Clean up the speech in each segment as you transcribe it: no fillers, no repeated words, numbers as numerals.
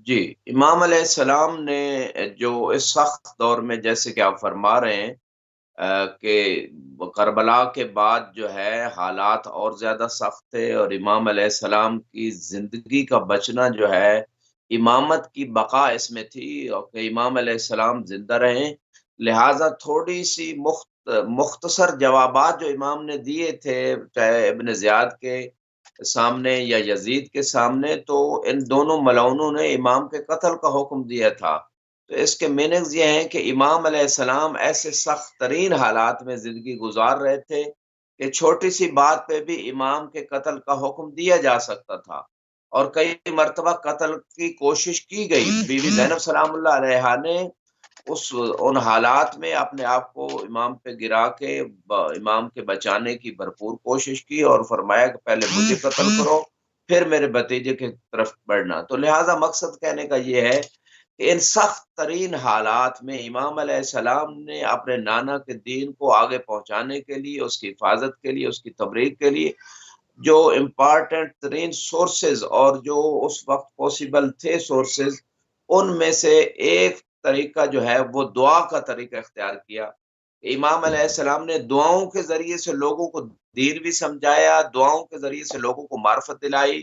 جی، امام علیہ السلام نے جو اس سخت دور میں جیسے کہ آپ فرما رہے ہیں کہ کربلا کے بعد جو ہے حالات اور زیادہ سخت تھے، اور امام علیہ السلام کی زندگی کا بچنا جو ہے امامت کی بقا اس میں تھی، اور کہ امام علیہ السلام زندہ رہیں، لہٰذا تھوڑی سی مختصر جوابات جو امام نے دیے تھے، چاہے ابن زیاد کے سامنے یا یزید کے سامنے، تو ان دونوں ملعونوں نے امام کے قتل کا حکم دیا تھا۔ تو اس کے میننگز یہ ہیں کہ امام علیہ السلام ایسے سخت ترین حالات میں زندگی گزار رہے تھے کہ چھوٹی سی بات پہ بھی امام کے قتل کا حکم دیا جا سکتا تھا، اور کئی مرتبہ قتل کی کوشش کی گئی۔ بی بی زینب سلام اللہ علیہا نے ان حالات میں اپنے آپ کو امام پہ گرا کے امام کے بچانے کی بھرپور کوشش کی، اور فرمایا کہ پہلے مجھے قتل کرو، پھر میرے بھتیجے کی طرف بڑھنا۔ تو لہٰذا مقصد کہنے کا یہ ہے کہ ان سخت ترین حالات میں امام علیہ السلام نے اپنے نانا کے دین کو آگے پہنچانے کے لیے، اس کی حفاظت کے لیے، اس کی تبلیغ کے لیے جو امپارٹنٹ ترین سورسز اور جو اس وقت پاسبل تھے سورسز، ان میں سے ایک طریقہ جو ہے وہ دعا کا طریقہ اختیار کیا۔ امام علیہ السلام نے دعاؤں کے ذریعے سے لوگوں کو دین بھی سمجھایا، دعاؤں کے ذریعے سے لوگوں کو معرفت دلائی،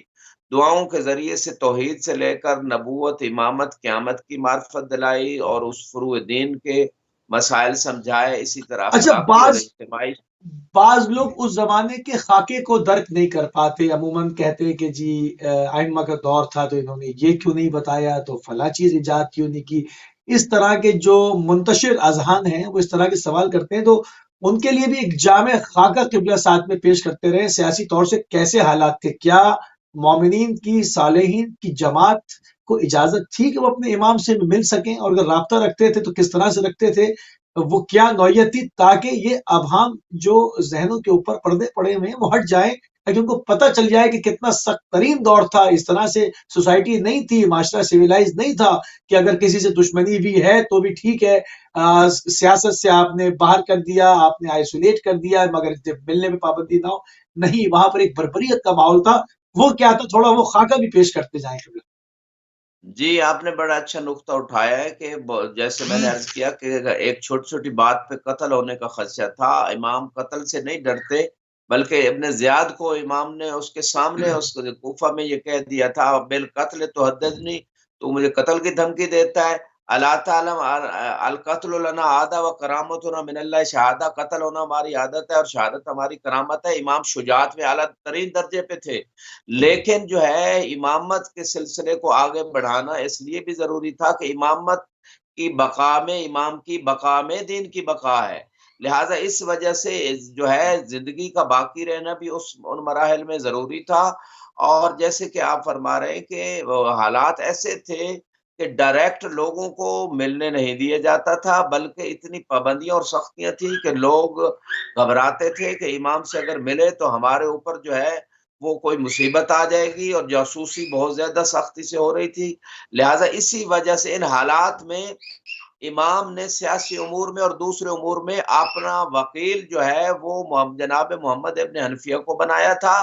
دعاؤں کے ذریعے سے توحید سے لے کر نبوت، امامت، قیامت کی معرفت دلائی، اور اس فروع دین کے مسائل سمجھائے، اسی طرح اچھا، اخلاقی اور اجتماعی۔ بعض لوگ اس زمانے کے خاکے کو درک نہیں کر پاتے، عموماً کہتے ہیں کہ جی ائمہ کا دور تھا تو انہوں نے یہ کیوں نہیں بتایا، تو فلاں چیز ایجاد کیوں نہیں کی۔ اس طرح کے جو منتشر اذہان ہیں وہ اس طرح کے سوال کرتے ہیں، تو ان کے لیے بھی ایک جامع خاکہ قبلہ ساتھ میں پیش کرتے رہے، سیاسی طور سے کیسے حالات تھے، کیا مومنین کی، صالحین کی جماعت کو اجازت تھی کہ وہ اپنے امام سے مل سکیں، اور اگر رابطہ رکھتے تھے تو کس طرح سے رکھتے تھے، وہ کیا نوعیت تھی، تاکہ یہ ابہام جو ذہنوں کے اوپر پردے پڑے ہوئے ہیں وہ ہٹ جائیں، تاکہ ان کو پتہ چل جائے کہ کتنا سخت ترین دور تھا۔ اس طرح سے سوسائٹی نہیں تھی، معاشرہ سویلائز نہیں تھا کہ اگر کسی سے دشمنی بھی ہے تو بھی ٹھیک ہے، سیاست سے آپ نے باہر کر دیا، آپ نے آئسولیٹ کر دیا، مگر ملنے میں پابندی نہ ہو، نہیں، وہاں پر ایک بربریت کا ماحول تھا۔ وہ کیا تھا، تھوڑا وہ خاکہ بھی پیش کرتے جائیں۔ جی، آپ نے بڑا اچھا نقطہ اٹھایا ہے کہ جیسے میں نے عرض کیا کہ ایک چھوٹی چھوٹی بات پہ قتل ہونے کا خدشہ تھا، امام قتل سے نہیں ڈرتے، بلکہ ابن زیاد کو امام نے اس کے سامنے اس کوفہ میں یہ کہہ دیا تھا، بالقتل تحدثنی، تو مجھے قتل کی دھمکی دیتا ہے، اللہ تعلم القتل لنا عادہ و کرامتنا من اللہ شہادہ، قتل ہونا ہماری عادت ہے اور شہادت ہماری کرامت ہے۔ امام شجاعت میں اعلیٰ ترین درجے پہ تھے، لیکن جو ہے امامت کے سلسلے کو آگے بڑھانا اس لیے بھی ضروری تھا کہ امامت کی بقا میں، امام کی بقا میں دین کی بقا ہے، لہٰذا اس وجہ سے جو ہے زندگی کا باقی رہنا بھی ان مراحل میں ضروری تھا۔ اور جیسے کہ آپ فرما رہے ہیں کہ وہ حالات ایسے تھے کہ ڈائریکٹ لوگوں کو ملنے نہیں دیا جاتا تھا، بلکہ اتنی پابندیاں اور سختیاں تھیں کہ لوگ گھبراتے تھے کہ امام سے اگر ملے تو ہمارے اوپر جو ہے وہ کوئی مصیبت آ جائے گی، اور جاسوسی بہت زیادہ سختی سے ہو رہی تھی، لہٰذا اسی وجہ سے ان حالات میں امام نے سیاسی امور میں اور دوسرے امور میں اپنا وکیل جو ہے وہ جناب محمد ابن حنفیہ کو بنایا تھا،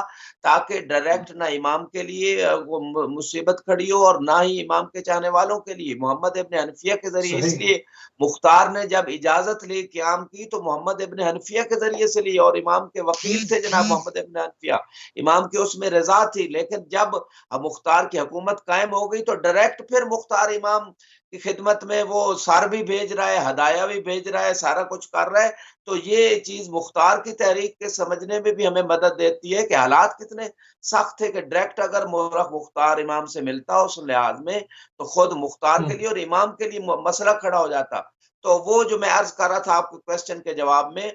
تاکہ ڈائریکٹ نہ امام کے لیے وہ مصیبت کھڑی ہو، اور نہ ہی امام کے چاہنے والوں کے لیے۔ محمد ابن حنفیہ کے ذریعے، اس صحیح۔ لیے مختار نے جب اجازت لی قیام کی تو محمد ابن حنفیہ کے ذریعے سے لی، اور امام کے وکیل تھے جناب محمد ابن حنفیہ، امام کی اس میں رضا تھی، لیکن جب مختار کی حکومت قائم ہو گئی تو ڈائریکٹ پھر مختار امام کی خدمت میں وہ سار بھی بھیج رہا ہے، ہدایہ بھی بھیج رہا ہے، سارا کچھ کر رہا ہے۔ تو یہ چیز مختار کی تحریک کے سمجھنے میں بھی ہمیں مدد دیتی ہے کہ حالات کتنے سخت تھے، کہ ڈائریکٹ اگر مورخ مختار امام سے ملتا اس لحاظ میں تو خود مختار کے لیے اور امام کے لیے مسئلہ کھڑا ہو جاتا۔ تو وہ جو میں عرض کر رہا تھا آپ کو کوشچن کے جواب میں،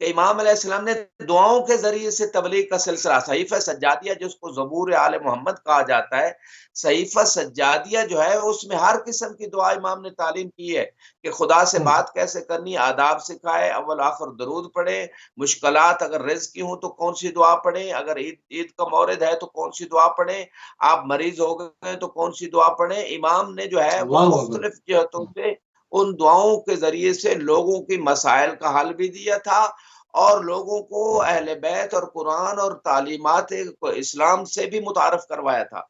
کہ امام علیہ السلام نے دعاؤں کے ذریعے سے تبلیغ کا سلسلہ، صحیفہ سجادیہ جس کو زبور آل محمد کہا جاتا ہے، صحیفہ سجادیہ جو ہے اس میں ہر قسم کی دعا امام نے تعلیم کی ہے، کہ خدا سے بات کیسے کرنی، آداب سکھائے، اول آخر درود پڑھے، مشکلات اگر رزق کی ہوں تو کون سی دعا پڑھیں، اگر عید کا مورد ہے تو کون سی دعا پڑھیں، آپ مریض ہو گئے تو کون سی دعا پڑھیں۔ امام نے جو ہے وہ اللہ اکبر۔ مختلف جہتوں سے ان دعاؤں کے ذریعے سے لوگوں کی مسائل کا حل بھی دیا تھا، اور لوگوں کو اہل بیت اور قرآن اور تعلیمات اسلام سے بھی متعارف کروایا تھا۔